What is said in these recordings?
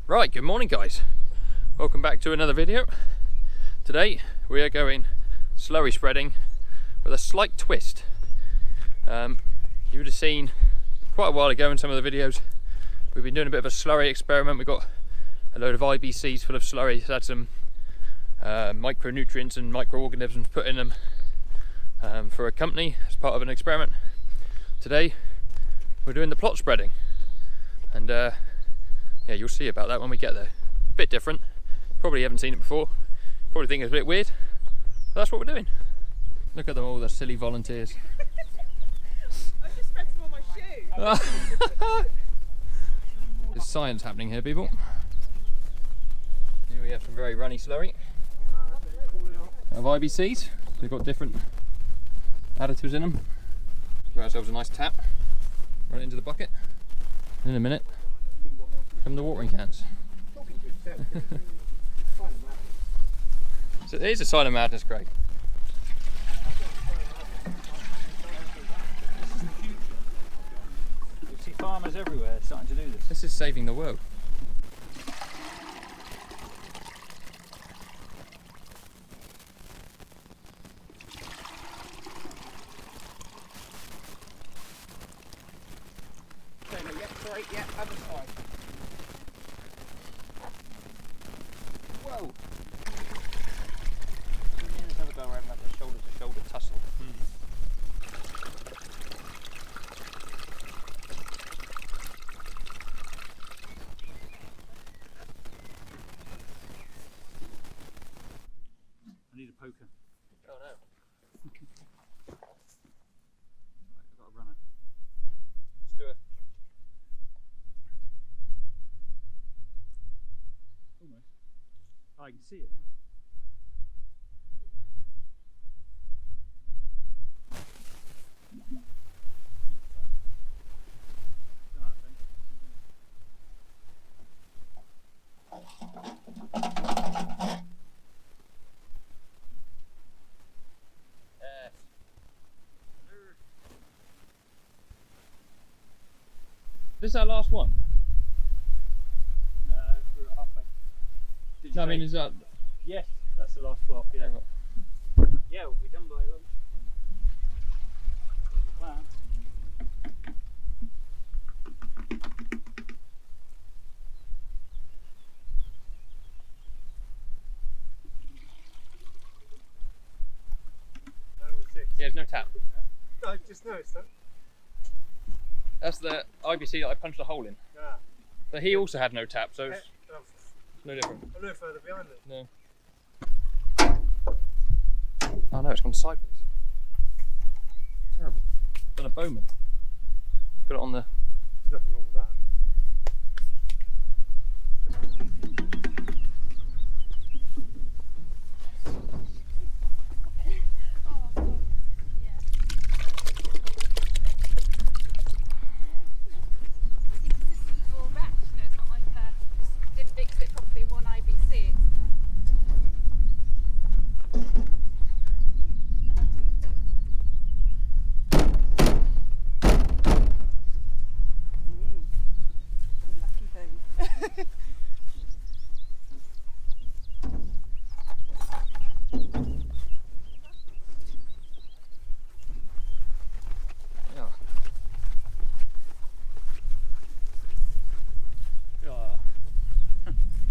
Right, good morning guys. Welcome back to another video. Today we are going slurry spreading with a slight twist. You would have seen quite a while ago in some of the videos we've been doing a bit of a slurry experiment. We've got a load of IBCs full of slurry. It's had some micronutrients and microorganisms put in them for a company as part of an experiment. Today we're doing the plot spreading, and yeah, you'll see about that when we get there. A bit different, probably haven't seen it before, probably think it's a bit weird, but that's what we're doing. Look at them all, the silly volunteers. I just spread some on my shoe. There's science happening here, people. Here we have some very runny slurry of IBCs. They've got different additives in them. Got ourselves a nice tap, run it into the bucket. In a minute come the watering cans. So it is a sign of madness, Craig. You see farmers everywhere starting to do this. This is saving the world. Yeah, other side. Whoa! Let's have a go around like a shoulder to shoulder tussle. I need a poker. Oh no. Right, I've got a runner. Let's do it. Almost. I can see it. This is our last one? No, we're halfway. Did you No, I say- mean, is that... Yes, that's the last flop, yeah. Yeah, we'll be done by lunch. Plan. Yeah, there's no tap. No, I just noticed that. That's the IBC that I punched a hole in. Yeah. But he also had no tap, so it's I'm no different. no further behind it. No. Oh no, it's gone sideways. Terrible. Done a Bowman. Got it on the... There's nothing wrong with that.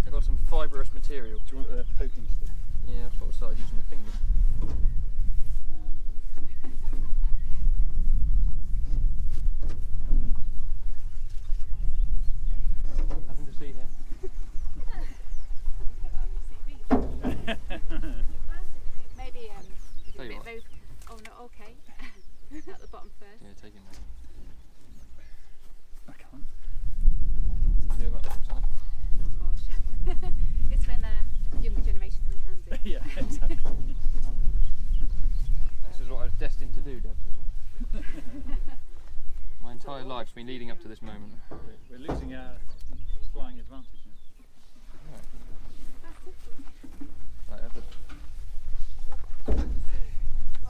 I got some fibrous material. Do you want a poking stick? Yeah, I sort of started using the finger. Nothing to see here. Maybe Tell you a what. bit low. Oh no, okay. At the bottom first. Yeah, taking that. I can't. Do that next time. Oh gosh. It's when the younger generation come handy. Yeah, exactly. This is what I was destined to do, Deb. My entire life's been leading up to this moment. We're losing our flying advantage now. Right, have the...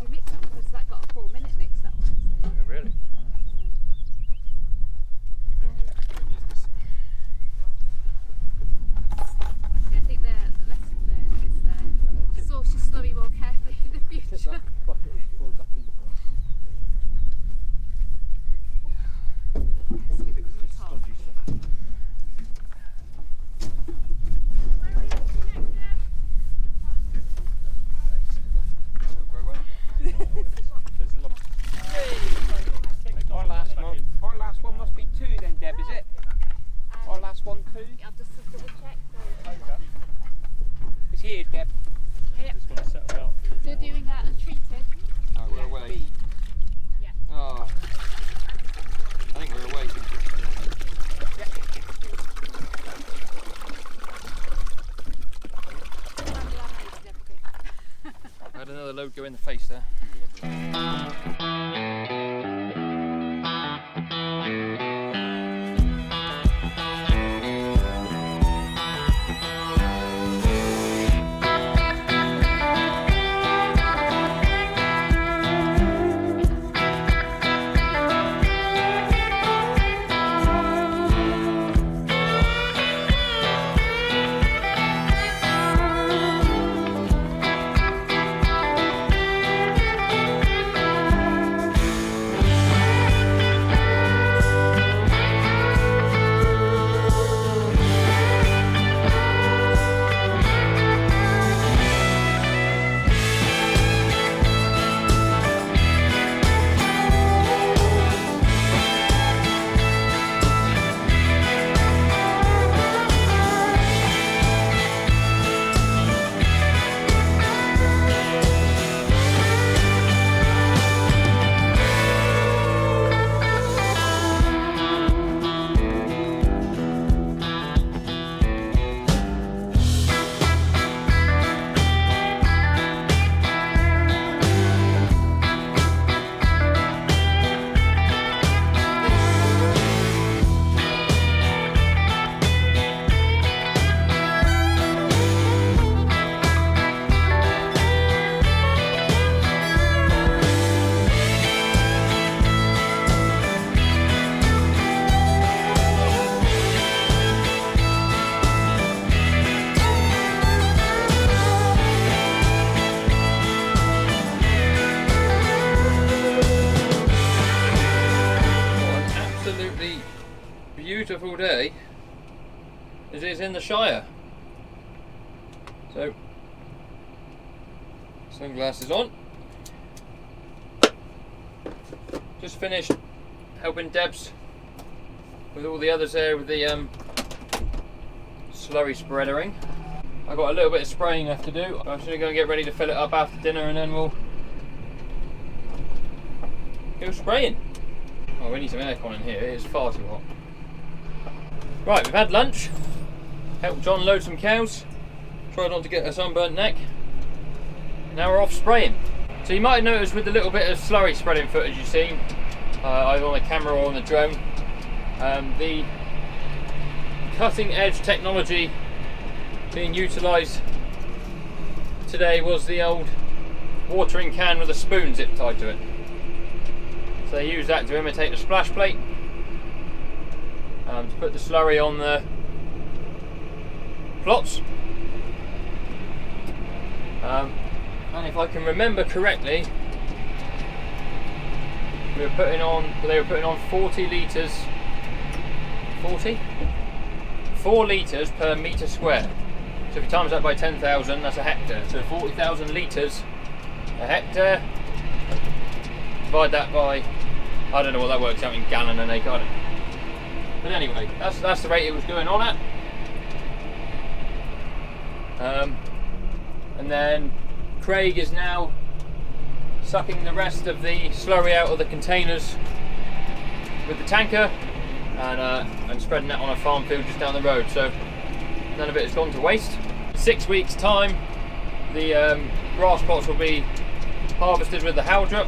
You mix that because that got a 4-minute mix, that one. So. Oh, really? just to double check. So, It's here, Deb. yeah. Just want to settle out. So doing untreated. Alright, we're away. Yeah. Oh, I think we're away. I had another load go in the face there. Beautiful day as it is in the Shire. So, sunglasses on. Just finished helping Debs with all the others there with the slurry spreadering. I've got a little bit of spraying left to do. I'm actually going to get ready to fill it up after dinner and then we'll go spraying. Oh, we need some aircon in here, it is far too hot. Right, we've had lunch, helped John load some cows, tried not to get a sunburnt neck. Now we're off spraying. So you might have noticed with the little bit of slurry spreading footage you've seen, either on the camera or on the drone, the cutting edge technology being utilised today was the old watering can with a spoon zip tied to it. So they use that to imitate the splash plate, to put the slurry on the plots. And if I can remember correctly, they were putting on 40 litres, 4 litres per metre square. So if you times that by 10,000, that's a hectare. So 40,000 litres a hectare. Divide that by, I don't know what that works out in gallon an acre. I don't know. But anyway, that's the rate it was going on at. And then Craig is now sucking the rest of the slurry out of the containers with the tanker and spreading that on a farm field just down the road. So none of it has gone to waste. In 6 weeks' time, the grass plots will be harvested with the Howdrup,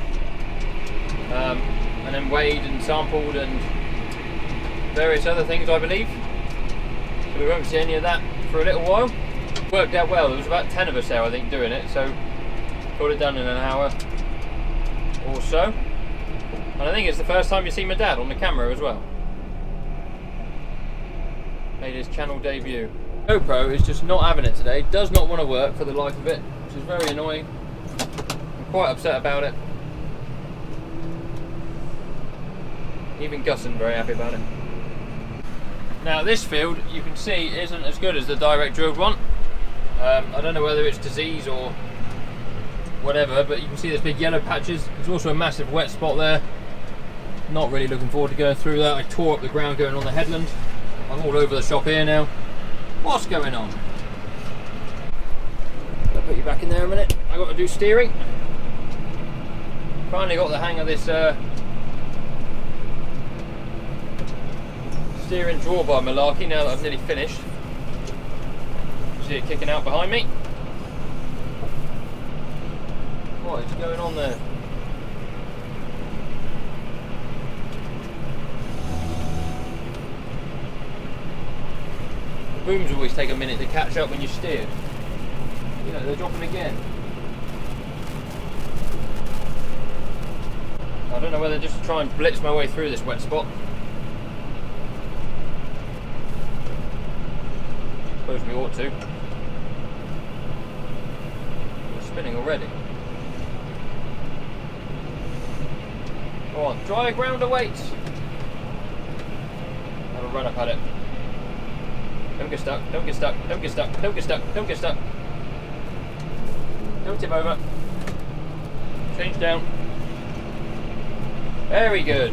and then weighed and sampled and various other things, I believe. So we won't see any of that for a little while. It worked out well. There was about 10 of us there, I think, doing it, so got it done in an hour or so. And I think it's the first time you see my dad on the camera as well. Made his channel debut. GoPro is just not having it today. Does not want to work for the life of it, which is very annoying. I'm quite upset about it. Even Gus isn't very happy about it. Now this field, you can see, isn't as good as the direct drilled one. I don't know whether it's disease or whatever, but you can see there's big yellow patches. There's also a massive wet spot there. Not really looking forward to going through that. I tore up the ground going on the headland. I'm all over the shop here now. What's going on? I'll put you back in there a minute. I got to do steering. Finally got the hang of this steering drawbar malarkey now that I've nearly finished. See it kicking out behind me. What is going on there? The booms always take a minute to catch up when you steer. You know, they're dropping again. I don't know whether just to try and blitz my way through this wet spot. Suppose we ought to. We're spinning already. Go on, dry ground awaits. Have a run up at it. Don't get stuck, don't get stuck, don't get stuck, don't get stuck, don't get stuck. Don't tip over. Change down. Very good.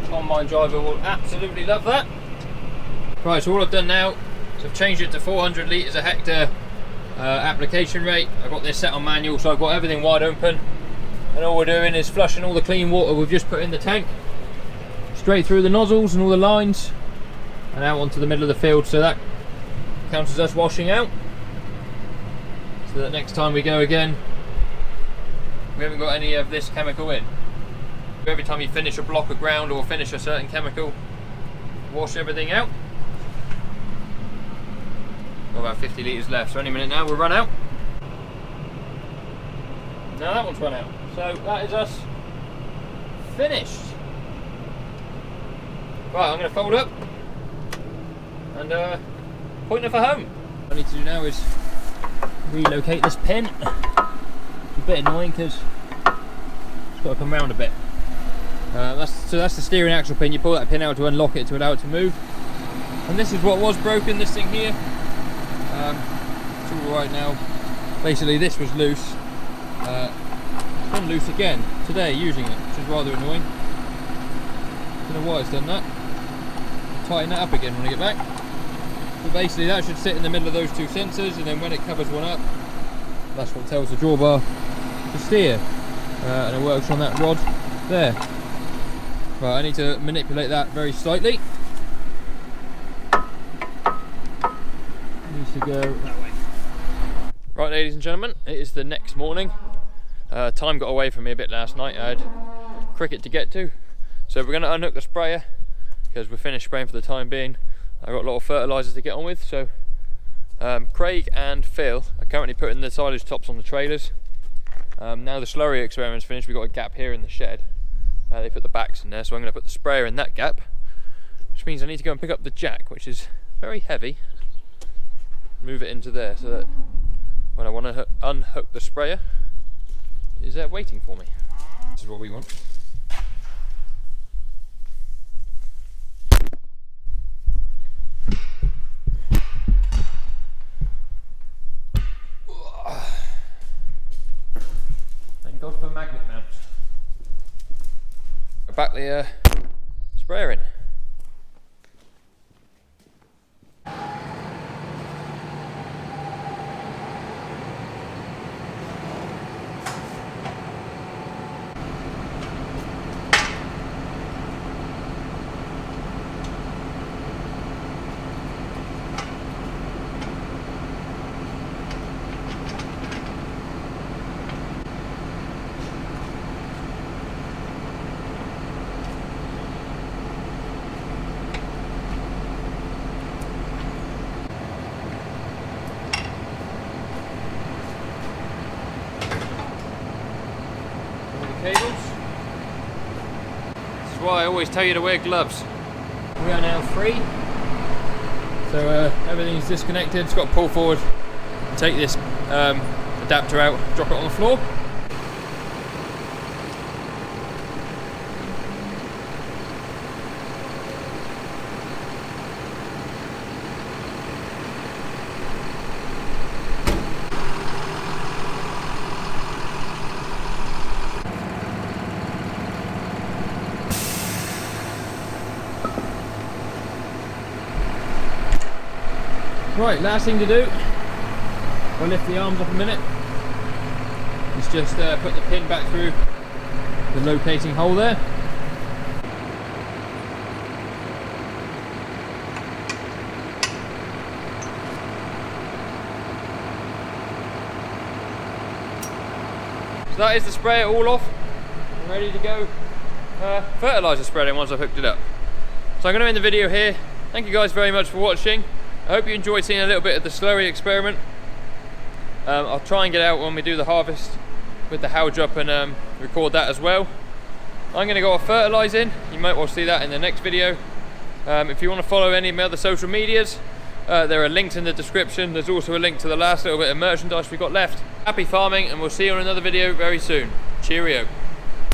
Combine driver will absolutely love that. Right, so all I've done now is I've changed it to 400 litres a hectare application rate. I've got this set on manual, so I've got everything wide open. And all we're doing is flushing all the clean water we've just put in the tank straight through the nozzles and all the lines and out onto the middle of the field, so that counts as us washing out. So that next time we go again, we haven't got any of this chemical in. Every time you finish a block of ground or finish a certain chemical, wash everything out. Got about 50 litres left, so any minute now we'll run out. Now that one's run out. So that is us finished. Right, I'm going to fold up and point her for home. What I need to do now is relocate this pin. It's a bit annoying because it's got to come round a bit. So that's the steering axle pin. You pull that pin out to unlock it to allow it to move. And this is what was broken, this thing here. It's all right now. Basically this was loose. It's gone loose again today using it, which is rather annoying. Don't know why it's done that. I'll tighten that up again when I get back. But basically that should sit in the middle of those two sensors, and then when it covers one up, that's what tells the drawbar to steer. And it works on that rod there. Right, I need to manipulate that very slightly. It needs to go that way. Right, ladies and gentlemen, it is the next morning. Time got away from me a bit last night. I had cricket to get to, so we're going to unhook the sprayer because we're finished spraying for the time being. I've got a lot of fertilisers to get on with, so Craig and Phil are currently putting the silage tops on the trailers. Now the slurry experiment's finished, we've got a gap here in the shed. They put the backs in there, so I'm going to put the sprayer in that gap, which means I need to go and pick up the jack, which is very heavy. Move it into there so that when I want to unhook the sprayer, is there waiting for me. This is what we want. Thank God for magnet mounts. Back the sprayer in. Cables. This is why I always tell you to wear gloves. We are now free, so everything's disconnected. It's got to pull forward, take this adapter out, drop it on the floor. Right, last thing to do, we'll lift the arms up a minute. Is just put the pin back through the locating hole there. So that is the sprayer all off. I'm ready to go fertilizer spreading once I've hooked it up. So I'm going to end the video here. Thank you guys very much for watching. I hope you enjoyed seeing a little bit of the slurry experiment. I'll try and get out when we do the harvest with the house up and record that as well. I'm going to go off fertilising. You might well see that in the next video. If you want to follow any of my other social medias, there are links in the description. There's also a link to the last little bit of merchandise we've got left. Happy farming, and we'll see you on another video very soon. Cheerio.